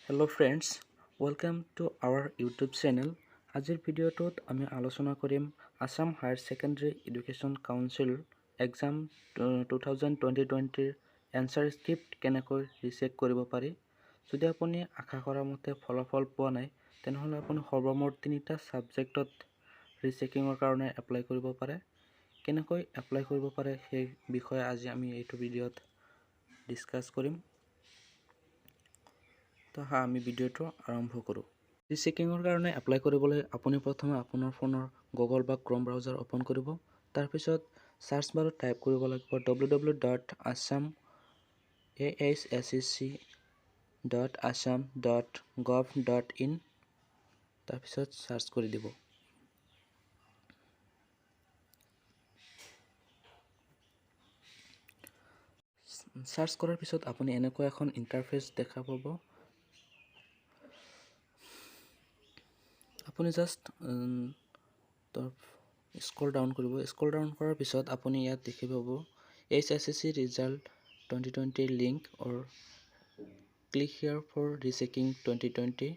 Hello friends, welcome to our YouTube channel. আজিৰ ভিডিঅ'টোত আমি আলোচনা কৰিম Assam Higher Secondary Education Council Exam 2020 answer script কেনেকৈ ৰিচেক কৰিব পাৰি। যদি আপুনি আশা কৰা মতে ফলাফল পোৱা নাই তেনেহলে আপুনি সৰ্বমুঠ 3টা সাবজেক্টত ৰিচেকিংৰ কাৰণে এপ্লাই কৰিব পাৰে। কেনেকৈ এপ্লাই কৰিব পাৰে সেই বিষয়ে আজি আমি এইটো ভিডিঅ'ত ডিসকাস কৰিম। তো আমি ভিডিঅ'টো আৰম্ভ কৰোঁ। ৰিচেকিংৰ কাৰণে এপ্লাই কৰিবলৈ আপুনি প্ৰথমে আপোনাৰ ফোনৰ গুগল বা ক্ৰোম ব্ৰাউজাৰ ওপেন কৰিব। তাৰ পিছত সাৰ্চ বাৰত টাইপ কৰিব লাগিব www.assam.gov.in। তাৰ পিছত সাৰ্চ কৰি দিব। সাৰ্চ কৰাৰ পিছত আপুনি এনেকুৱা এখন ইন্টাৰফেস দেখা পাব। আপুনি জাস্ট স্ক্ৰল ডাউন কৰিব। স্ক্ৰল ডাউন কৰাৰ পিছত আপুনি ইয়াত দেখি পাব HSSC result 2020 link or click here for rechecking 2020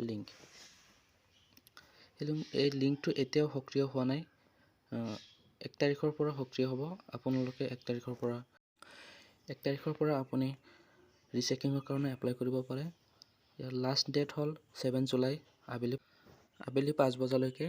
link। এই লিংকটো এতিয়াও সক্ৰিয় হোৱা নাই। 1 তাৰিখৰ পৰা সক্ৰিয় হ'ব। আপোনালোকে 1 তাৰিখৰ পৰা আপুনি ৰিচেকিংৰ কাৰণে এপ্লাই কৰিব পাৰে। ইয়াৰ লাষ্ট ডেট হ'ল 7 জুলাই আবেলি 5 বজালৈকে।